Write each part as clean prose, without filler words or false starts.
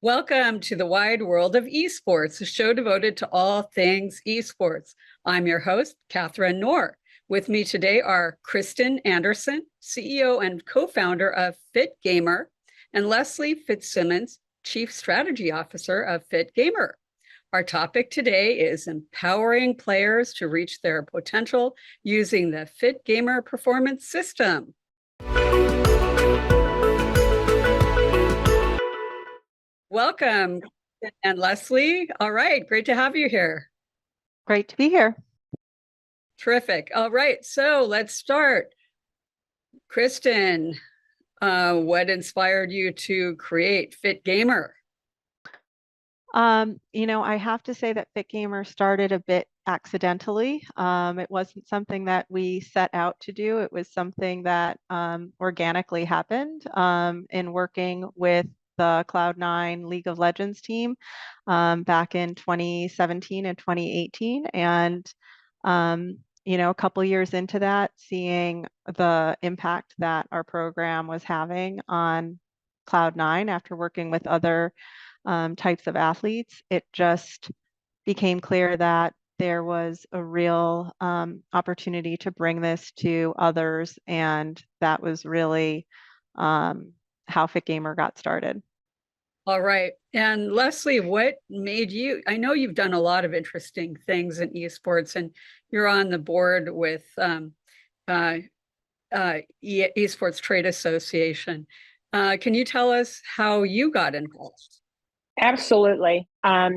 Welcome to the wide world of esports, a show devoted to all things esports. I'm your host, Katharine Nohr. With me today are Kristin Anderson, CEO and co-founder of FITGMR, and Leslie Fitzsimmons, Chief Strategy Officer of FITGMR. Our topic today is empowering players to reach their potential using the FITGMR Performance System. Welcome, and Leslie. All right, great to have you here. Great to be here. Terrific. All right, so let's start. Kristin, what inspired you to create FITGMR? I have to say that FITGMR started a bit accidentally. It wasn't something that we set out to do. It was something that organically happened in working with the Cloud9 League of Legends team back in 2017 and 2018. And, a couple years into that, seeing the impact that our program was having on Cloud9 after working with other types of athletes, it just became clear that there was a real opportunity to bring this to others. And that was really how FITGMR got started. All right. And Leslie, what made you, I know you've done a lot of interesting things in esports, and you're on the board with Esports Trade Association. Can you tell us how you got involved? Absolutely. I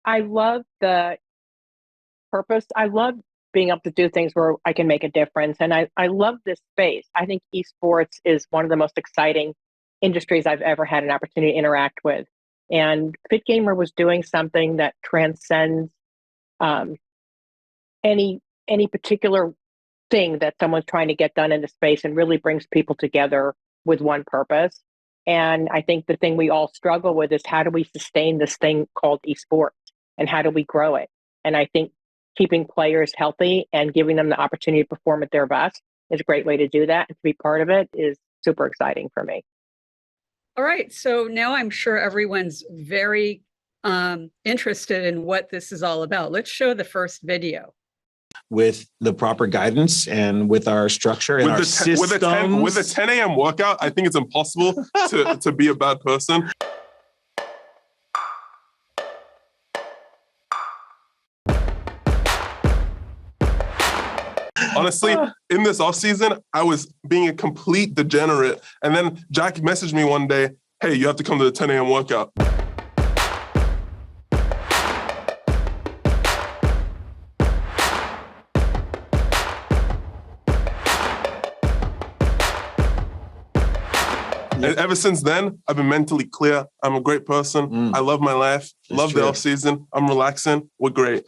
love the purpose. I love being able to do things where I can make a difference. And I love this space. I think esports is one of the most exciting industries I've ever had an opportunity to interact with. And FITGMR was doing something that transcends any particular thing that someone's trying to get done in the space, and really brings people together with one purpose. And I think the thing we all struggle with is, how do we sustain this thing called esports, and how do we grow it? And I think keeping players healthy and giving them the opportunity to perform at their best is a great way to do that. And to be part of it is super exciting for me. All right, so now I'm sure everyone's very interested in what this is all about. Let's show the first video. With the proper guidance and with our structure and our systems. With a 10 a.m. workout, I think it's impossible to be a bad person. Honestly, in this off season, I was being a complete degenerate. And then Jack messaged me one day, hey, you have to come to the 10 a.m. workout. And ever since then, I've been mentally clear. I'm a great person. I love my life. Love the off season. I'm relaxing. We're great.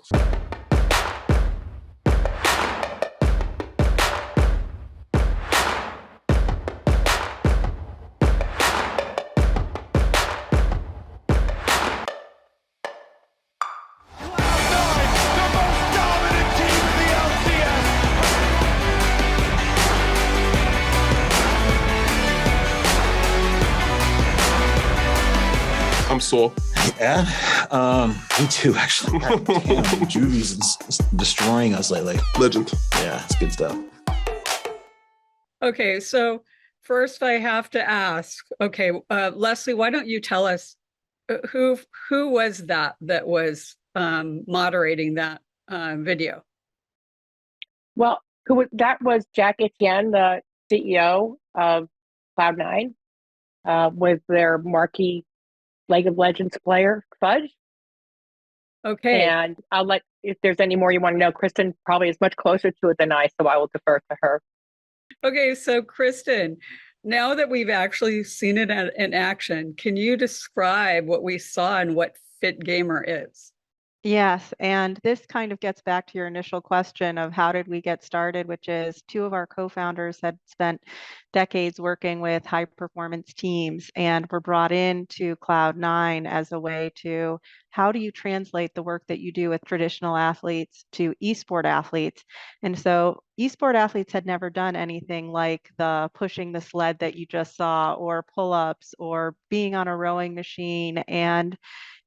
I'm sore. Yeah, me too, actually. God damn, Juvy's destroying us lately. Legend. Yeah, it's good stuff. Okay, so first I have to ask, okay, Leslie, why don't you tell us who was that was moderating that video? Well, that was Jack Etienne, the CEO of Cloud9, with their marquee League of Legends player, Fudge. Okay. And I'll let, if there's any more you want to know, Kristin probably is much closer to it than I, so I will defer to her. Okay, so Kristin, now that we've actually seen it in action, can you describe what we saw and what FITGMR is? Yes, and this kind of gets back to your initial question of how did we get started, which is two of our co-founders had spent decades working with high performance teams and were brought into Cloud9 as a way to how do you translate the work that you do with traditional athletes to esport athletes? And so esport athletes had never done anything like the pushing the sled that you just saw or pull-ups or being on a rowing machine. And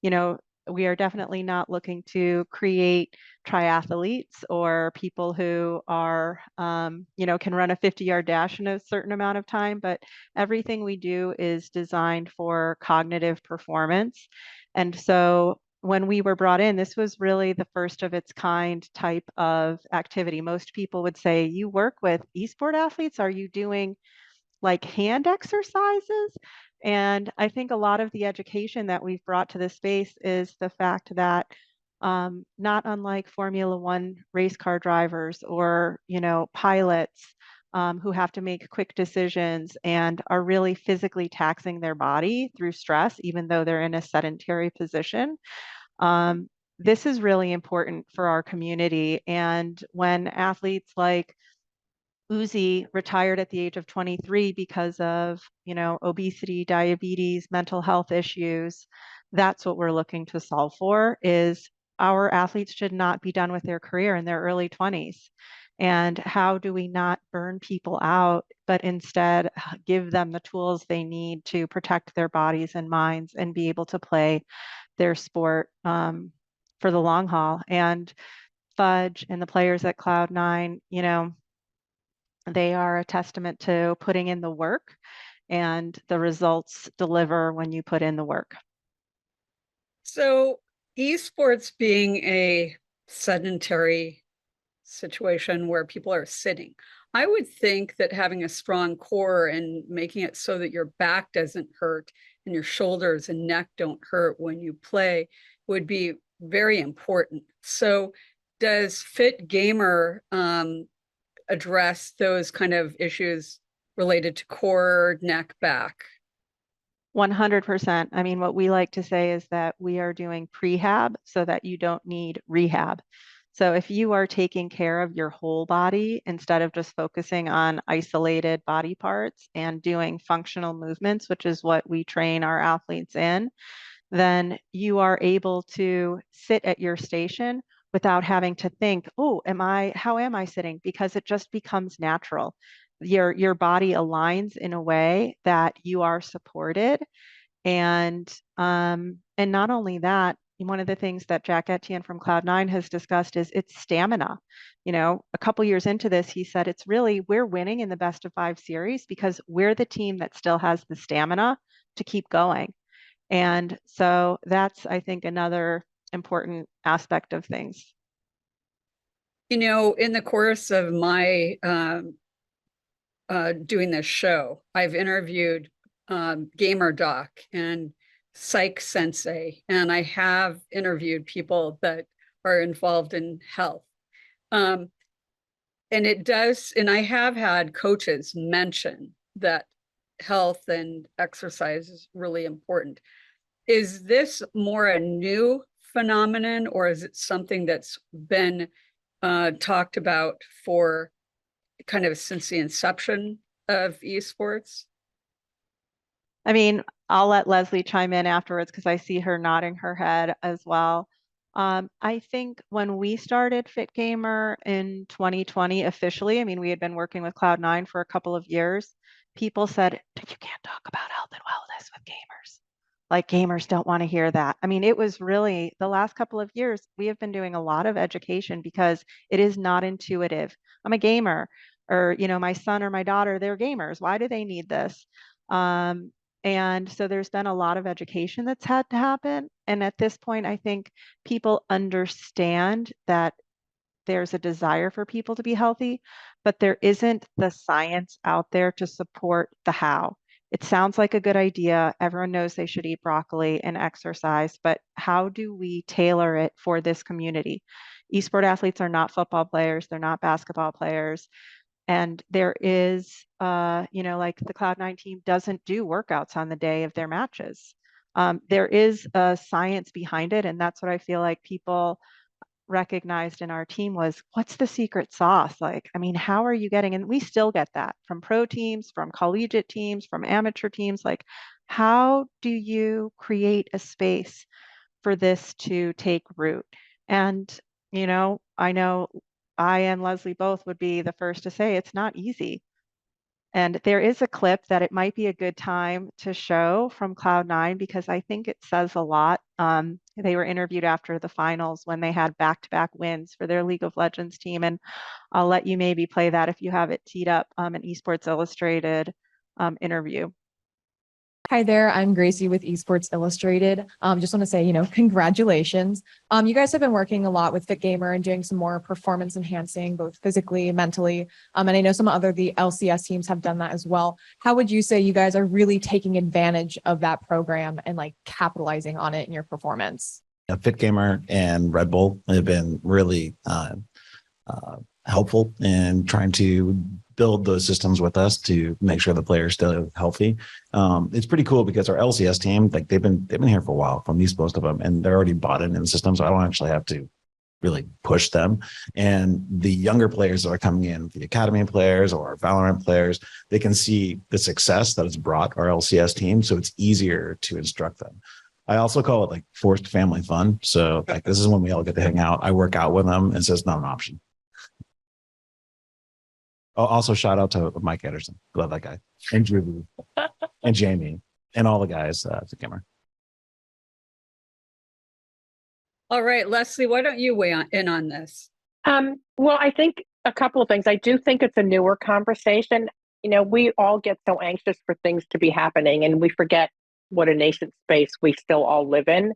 you know, we are definitely not looking to create triathletes or people who are, can run a 50-yard dash in a certain amount of time, but everything we do is designed for cognitive performance. And so when we were brought in, this was really the first of its kind type of activity. Most people would say, you work with esport athletes? Are you doing like hand exercises? And I think a lot of the education that we've brought to this space is the fact that not unlike Formula One race car drivers or, pilots who have to make quick decisions and are really physically taxing their body through stress, even though they're in a sedentary position. This is really important for our community. And when athletes like Uzi retired at the age of 23 because of, obesity, diabetes, mental health issues. That's what we're looking to solve for is our athletes should not be done with their career in their early 20s. And how do we not burn people out, but instead give them the tools they need to protect their bodies and minds and be able to play their sport for the long haul? And Fudge and the players at Cloud9, they are a testament to putting in the work and the results deliver when you put in the work. So esports being a sedentary situation where people are sitting, I would think that having a strong core and making it so that your back doesn't hurt and your shoulders and neck don't hurt when you play would be very important. So does FITGMR address those kind of issues related to core, neck, back? 100%. I mean, what we like to say is that we are doing prehab so that you don't need rehab. So if you are taking care of your whole body instead of just focusing on isolated body parts and doing functional movements, which is what we train our athletes in, then you are able to sit at your station without having to think, oh, how am I sitting? Because it just becomes natural. Your body aligns in a way that you are supported. And not only that, one of the things that Jack Etienne from Cloud9 has discussed is its stamina. A couple years into this, he said we're winning in the best of 5 series because we're the team that still has the stamina to keep going. And so that's, I think, another important aspect of things. In the course of my doing this show, I've interviewed Gamer Doc and Psych Sensei, and I have interviewed people that are involved in health. And I have had coaches mention that health and exercise is really important. Is this more a new phenomenon, or is it something that's been talked about for kind of since the inception of esports? I mean, I'll let Leslie chime in afterwards because I see her nodding her head as well. I think when we started FITGMR in 2020 officially, I mean, we had been working with Cloud9 for a couple of years. People said, you can't talk about health and wellness with gamers. Like gamers don't want to hear that. I mean, it was really the last couple of years, we have been doing a lot of education because it is not intuitive. I'm a gamer, or, my son or my daughter, they're gamers. Why do they need this? And so there's been a lot of education that's had to happen. And at this point, I think people understand that there's a desire for people to be healthy, but there isn't the science out there to support the how. It sounds like a good idea. Everyone knows they should eat broccoli and exercise, but how do we tailor it for this community? Esport athletes are not football players. They're not basketball players. And there is, like the Cloud9 team doesn't do workouts on the day of their matches. there is a science behind it, and that's what I feel like people recognized in our team was, what's the secret sauce? Like, I mean, how are you getting, and we still get that from pro teams, from collegiate teams, from amateur teams, like, how do you create a space for this to take root? And, I know I and Leslie both would be the first to say it's not easy. And there is a clip that it might be a good time to show from Cloud9 because I think it says a lot. They were interviewed after the finals when they had back-to-back wins for their League of Legends team. And I'll let you maybe play that if you have it teed up, an Esports Illustrated interview. Hi there, I'm Gracie with Esports Illustrated. Just want to say, congratulations. You guys have been working a lot with FITGMR and doing some more performance enhancing, both physically, mentally. And I know some other the LCS teams have done that as well. How would you say you guys are really taking advantage of that program and like capitalizing on it in your performance? FitGamer and Red Bull have been really helpful in trying to build those systems with us to make sure the players stay healthy. It's pretty cool because our LCS team, like they've been here for a while, from these most of them, and they're already bought in the system, so I don't actually have to really push them. And the younger players that are coming in, the academy players or our Valorant players, they can see the success that has brought our LCS team, so it's easier to instruct them. I also call it like forced family fun. So like this is when we all get to hang out. I work out with them, and so it's not an option. Also, shout out to Mike Anderson. Love that guy. And Drew and Jamie and all the guys at the camera. All right, Leslie, why don't you weigh in on this? Well, I think a couple of things. I do think it's a newer conversation. We all get so anxious for things to be happening, and we forget what a nascent space we still all live in.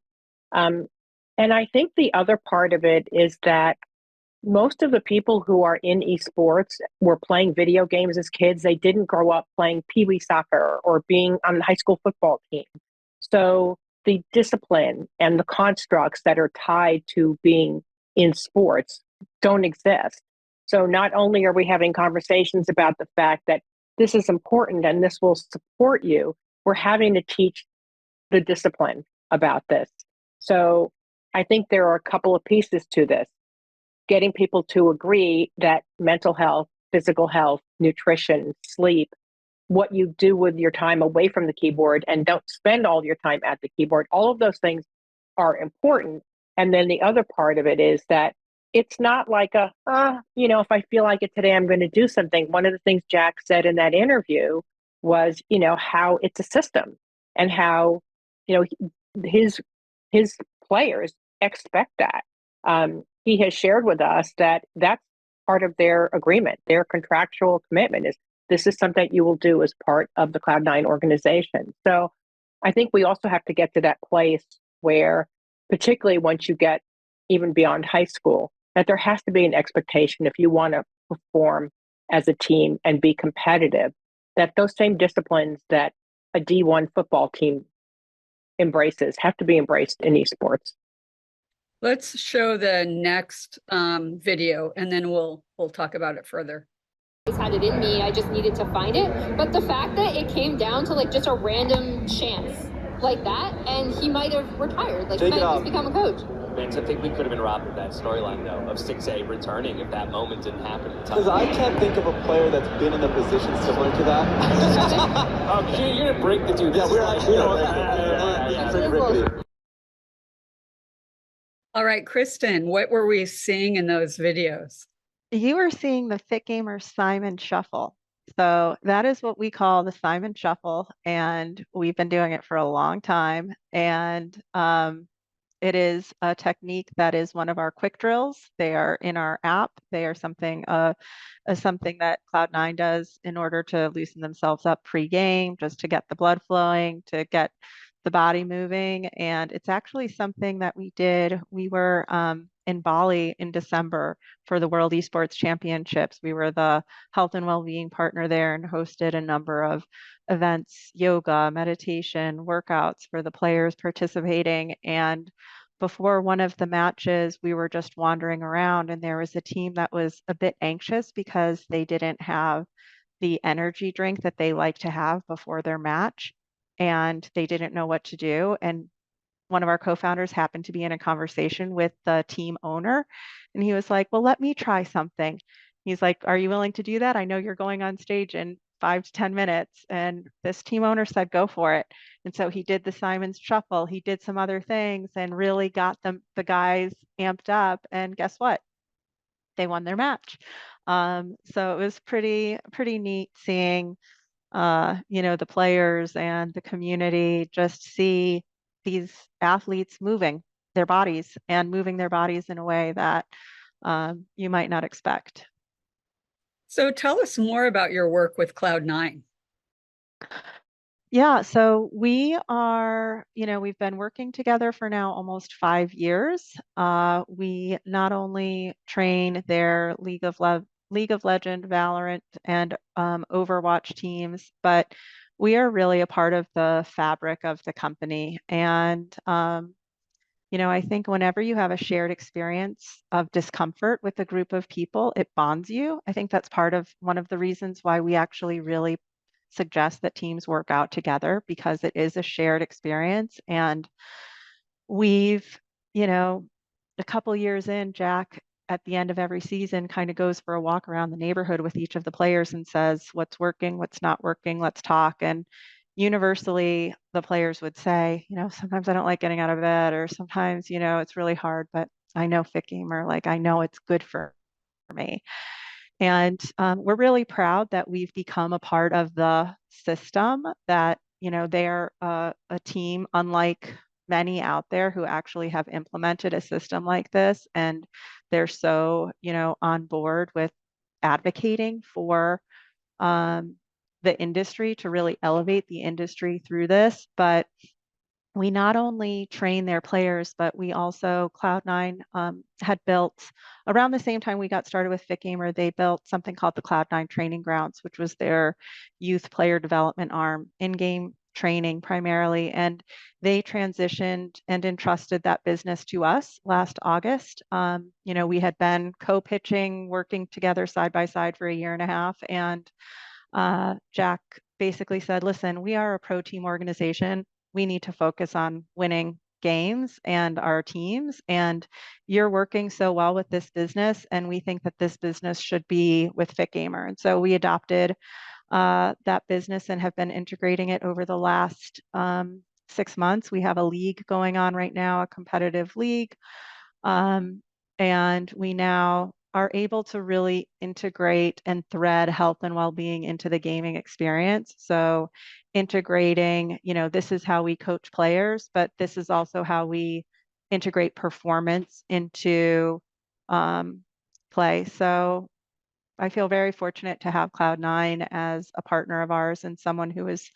And I think the other part of it is that most of the people who are in esports were playing video games as kids. They didn't grow up playing pee-wee soccer or being on the high school football team. So the discipline and the constructs that are tied to being in sports don't exist. So not only are we having conversations about the fact that this is important and this will support you, we're having to teach the discipline about this. So I think there are a couple of pieces to this. Getting people to agree that mental health, physical health, nutrition, sleep, what you do with your time away from the keyboard and don't spend all your time at the keyboard, all of those things are important. And then the other part of it is that it's not like if I feel like it today, I'm going to do something. One of the things Jack said in that interview was, how it's a system and how, his players expect that. He has shared with us that that's part of their agreement, their contractual commitment is this is something that you will do as part of the Cloud9 organization. So I think we also have to get to that place where, particularly once you get even beyond high school, that there has to be an expectation if you want to perform as a team and be competitive, that those same disciplines that a D1 football team embraces have to be embraced in esports. Let's show the next video and then we'll talk about it further. I had it in me, I just needed to find it. But the fact that it came down to like just a random chance like that, and he might have retired, like he might have just become a coach. Vince, I think we could have been robbed of that storyline though, of 6A returning if that moment didn't happen. Because I can't think of a player that's been in a position similar to that. You're gonna break the two. Yeah, we're like, All right, Kristin, what were we seeing in those videos? You were seeing the FitGamer Simon Shuffle. So that is what we call the Simon Shuffle, and we've been doing it for a long time. And it is a technique that is one of our quick drills. They are in our app. They are something that Cloud9 does in order to loosen themselves up pre-game, just to get the blood flowing, to get the body moving. And it's actually something that we did. We were in Bali in December for the World Esports Championships. We were the health and well-being partner there and hosted a number of events, yoga, meditation, workouts for the players participating. And before one of the matches, we were just wandering around and there was a team that was a bit anxious because they didn't have the energy drink that they like to have before their match. and they didn't know what to do. And one of our co-founders happened to be in a conversation with the team owner, and he was like, well, let me try something. He's like, are you willing to do that? I know you're going on stage in 5 to 10 minutes. And this team owner said, go for it. And so he did the Simon's Shuffle. He did some other things and really got the guys amped up. And guess what? They won their match. So it was pretty neat seeing, the players and the community just see these athletes moving their bodies in a way that you might not expect. So tell us more about your work with Cloud9. Yeah, so we are, we've been working together for now almost 5 years. We not only train their League of Legends, Valorant, and Overwatch teams, but we are really a part of the fabric of the company. And I think whenever you have a shared experience of discomfort with a group of people, it bonds you. I think that's one of the reasons why we actually really suggest that teams work out together, because it is a shared experience. And we've, a couple years in, Jack, at the end of every season, kind of goes for a walk around the neighborhood with each of the players and says, what's working, what's not working, let's talk. And universally, the players would say, sometimes I don't like getting out of bed, or sometimes, it's really hard, but I know FITGMR, like I know it's good for me. And we're really proud that we've become a part of the system, that, they're a team unlike many out there who actually have implemented a system like this. And they're so, on board with advocating for the industry to really elevate the industry through this. But we not only train their players, but we also, Cloud9 had built, around the same time we got started with FITGMR, they built something called the Cloud9 Training Grounds, which was their youth player development arm, in-game training primarily. And they transitioned and entrusted that business to us last August. We had been co-pitching, working together side by side for 1.5 years. And Jack basically said, listen, we are a pro team organization. We need to focus on winning games and our teams. And you're working so well with this business, and we think that this business should be with FITGMR. And so we adopted that business and have been integrating it over the last 6 months. We have a league going on right now, a competitive league. And we now are able to really integrate and thread health and well-being into the gaming experience. So integrating, this is how we coach players, but this is also how we integrate performance into play. So I feel very fortunate to have Cloud9 as a partner of ours, and someone who is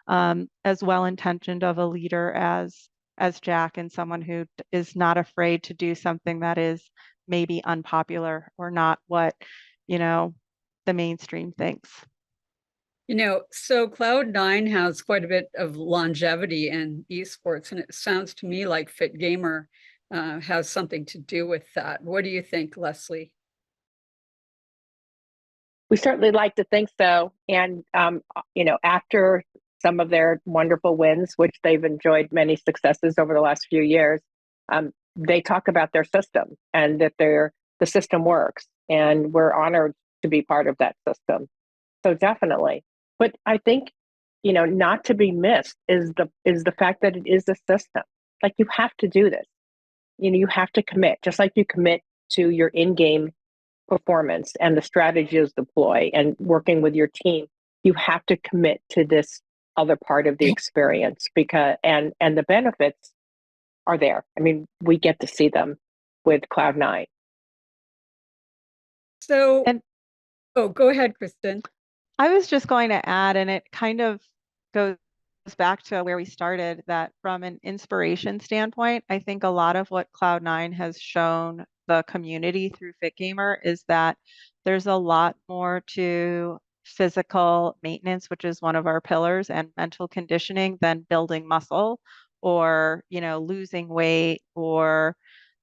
as well-intentioned of a leader as Jack, and someone who is not afraid to do something that is maybe unpopular or not what, the mainstream thinks. So Cloud9 has quite a bit of longevity in esports, and it sounds to me like FITGMR has something to do with that. What do you think, Leslie? We certainly like to think so. And, after some of their wonderful wins, which they've enjoyed many successes over the last few years, they talk about their system and that the system works. And we're honored to be part of that system. So definitely. But I think, not to be missed is the fact that it is a system. Like, you have to do this. You have to commit, just like you commit to your in-game performance and the strategies deploy and working with your team. You have to commit to this other part of the experience, because and the benefits are there. I mean, we get to see them with Cloud9. So, go ahead, Kristin. I was just going to add, and it kind of goes back to where we started, that from an inspiration standpoint, I think a lot of what Cloud9 has shown the community through FITGMR is that there's a lot more to physical maintenance, which is one of our pillars, and mental conditioning than building muscle or, losing weight. Or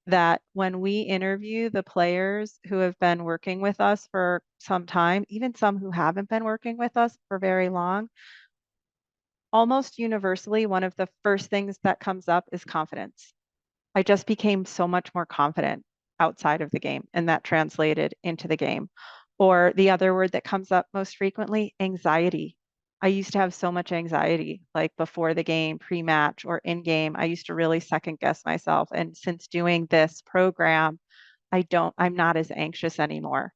that when we interview the players who have been working with us for some time, even some who haven't been working with us for very long, almost universally, one of the first things that comes up is confidence. I just became so much more confident outside of the game, and that translated into the game. Or the other word that comes up most frequently, anxiety. I used to have so much anxiety, like before the game, pre-match, or in game. I used to really second guess myself. And since doing this program, I'm not as anxious anymore.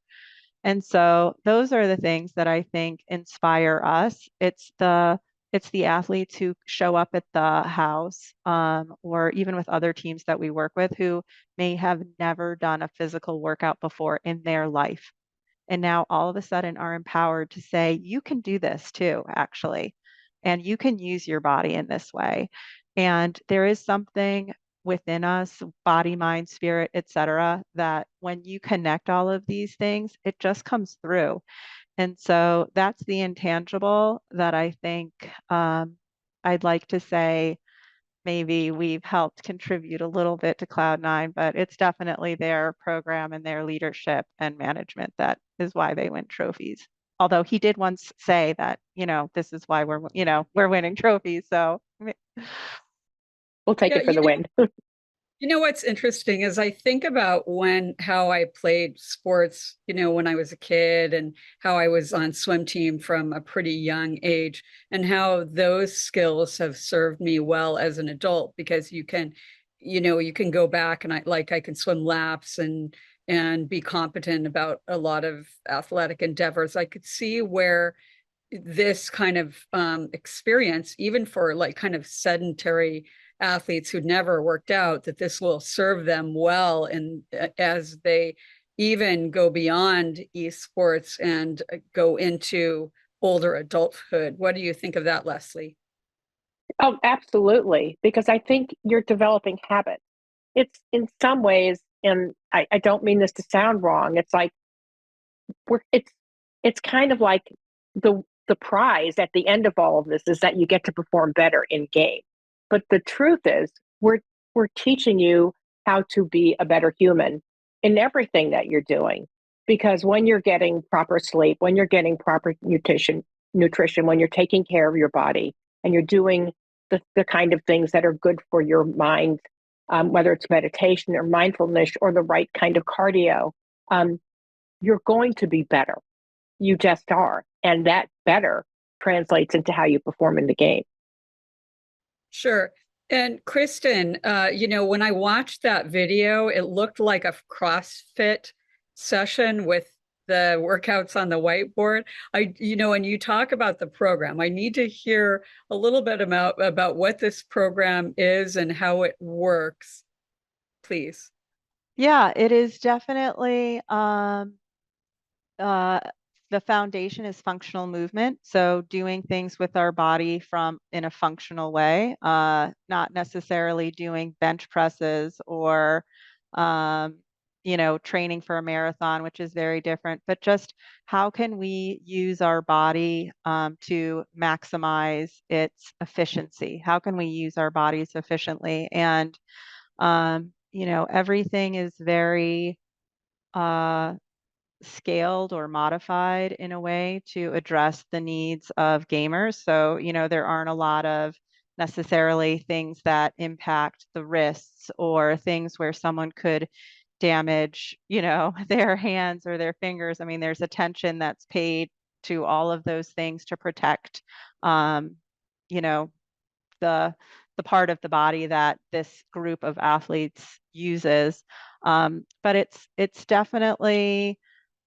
And so those are the things that I think inspire us. It's the athletes who show up at the house, or even with other teams that we work with who may have never done a physical workout before in their life. And now all of a sudden are empowered to say, you can do this too, actually, and you can use your body in this way. And there is something within us, body, mind, spirit, etc., that when you connect all of these things, it just comes through. And so that's the intangible that I think I'd like to say maybe we've helped contribute a little bit to Cloud9, but it's definitely their program and their leadership and management that is why they win trophies. Although he did once say that, this is why we're winning trophies. So We'll take it for the win. You know what's interesting is I think about how I played sports, when I was a kid, and how I was on swim team from a pretty young age, and how those skills have served me well as an adult, because you can go back and I can swim laps and be competent about a lot of athletic endeavors. I could see where this kind of experience, even for like kind of sedentary athletes who'd never worked out, that this will serve them well, and as they even go beyond esports and go into older adulthood. What do you think of that, Leslie? Oh, absolutely. Because I think you're developing habits. It's in some ways, and I don't mean this to sound wrong, it's like it's kind of like the prize at the end of all of this is that you get to perform better in game. But the truth is, we're teaching you how to be a better human in everything that you're doing. Because when you're getting proper sleep, when you're getting proper nutrition, when you're taking care of your body, and you're doing the kind of things that are good for your mind, whether it's meditation or mindfulness or the right kind of cardio, you're going to be better. You just are. And that better translates into how you perform in the game. Sure. And Kristin, when I watched that video, it looked like a CrossFit session with the workouts on the whiteboard. And you talk about the program. I need to hear a little bit about what this program is and how it works, please. Yeah, it is definitely the foundation is functional movement. So doing things with our body in a functional way, not necessarily doing bench presses or, training for a marathon, which is very different, but just how can we use our body to maximize its efficiency? How can we use our bodies efficiently? And, everything is very, scaled or modified in a way to address the needs of gamers. So, there aren't a lot of necessarily things that impact the wrists or things where someone could damage, their hands or their fingers. I mean, there's attention that's paid to all of those things to protect, you know, the part of the body that this group of athletes uses. But it's definitely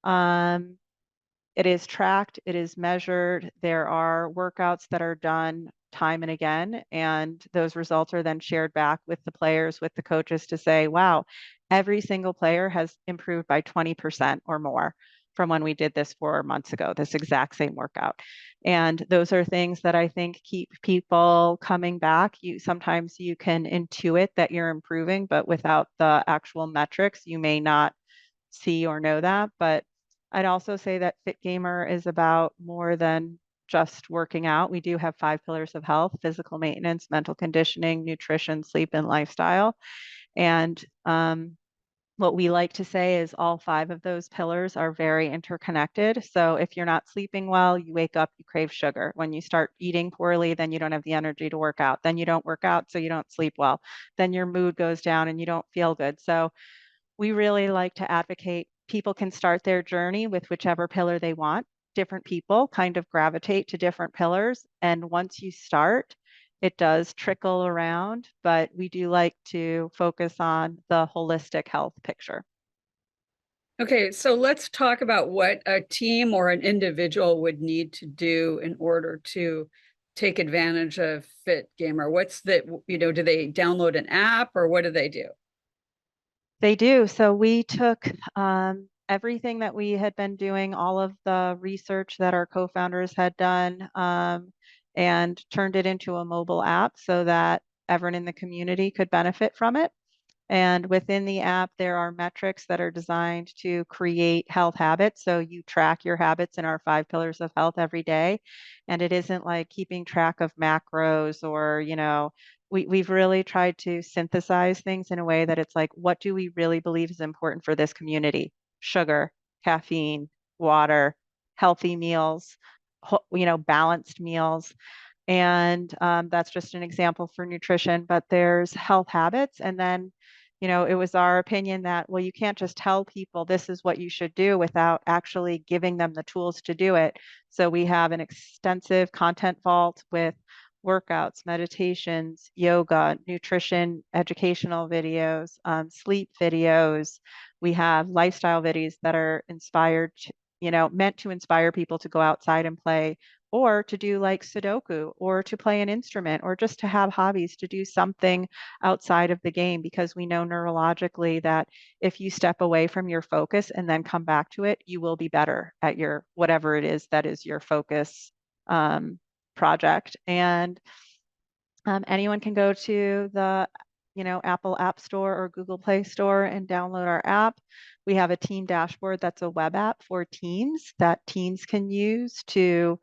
it is tracked, it is measured. There are workouts that are done time and again, and those results are then shared back with the players, with the coaches to say, wow, every single player has improved by 20% or more from when we did this 4 months ago, this exact same workout. And those are things that I think keep people coming back. Sometimes you can intuit that you're improving, but without the actual metrics, you may not see or know that. But I'd also say that FITGMR is about more than just working out. We do have 5 pillars of health: physical maintenance, mental conditioning, nutrition, sleep, and lifestyle. And what we like to say is all 5 of those pillars are very interconnected. So if you're not sleeping well, you wake up, you crave sugar. When you start eating poorly, then you don't have the energy to work out. Then you don't work out, so you don't sleep well. Then your mood goes down and you don't feel good. So we really like to advocate people can start their journey with whichever pillar they want. Different people kind of gravitate to different pillars. And once you start, it does trickle around, but we do like to focus on the holistic health picture. Okay, so let's talk about what a team or an individual would need to do in order to take advantage of FITGMR. What's the, do they download an app or what do they do? They do. So we took everything that we had been doing, all of the research that our co-founders had done, and turned it into a mobile app so that everyone in the community could benefit from it. And within the app, there are metrics that are designed to create health habits. So you track your habits in our 5 pillars of health every day. And it isn't like keeping track of macros or, we've really tried to synthesize things in a way that it's like, what do we really believe is important for this community? Sugar, caffeine, water, healthy meals, balanced meals. And that's just an example for nutrition, but there's health habits. And then, it was our opinion that, well, you can't just tell people this is what you should do without actually giving them the tools to do it. So we have an extensive content vault with workouts, meditations, yoga, nutrition, educational videos, sleep videos. We have lifestyle videos that are inspired, meant to inspire people to go outside and play, or to do like Sudoku, or to play an instrument, or just to have hobbies, to do something outside of the game, because we know neurologically that if you step away from your focus and then come back to it, you will be better at your whatever it is that is your focus project. And anyone can go to the Apple App Store or Google Play Store and download our app. We have a team dashboard that's a web app for teams that teams can use to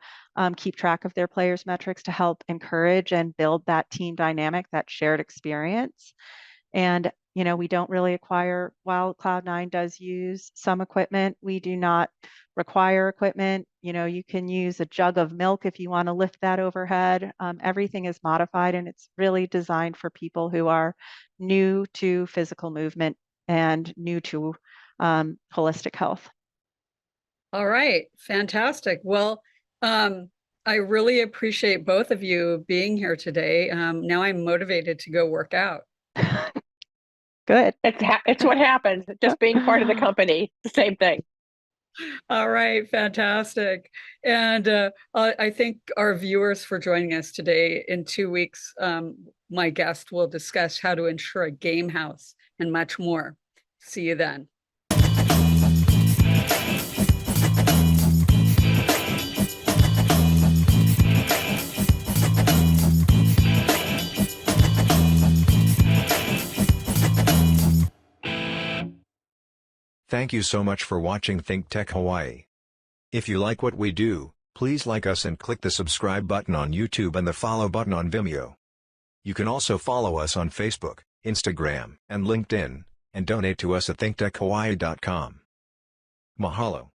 keep track of their players' metrics to help encourage and build that team dynamic, that shared experience. And we don't really acquire, while Cloud9 does use some equipment, we do not require equipment. You can use a jug of milk if you want to lift that overhead. Everything is modified, and it's really designed for people who are new to physical movement and new to holistic health. All right, fantastic. Well, I really appreciate both of you being here today. Now I'm motivated to go work out. Good. It's what happens. Just being part of the company, the same thing. All right, fantastic. And I thank our viewers for joining us today. In 2 weeks, my guest will discuss how to ensure a game house and much more. See you then. Thank you so much for watching ThinkTech Hawaii. If you like what we do, please like us and click the subscribe button on YouTube and the follow button on Vimeo. You can also follow us on Facebook, Instagram, and LinkedIn, and donate to us at thinktechhawaii.com. Mahalo.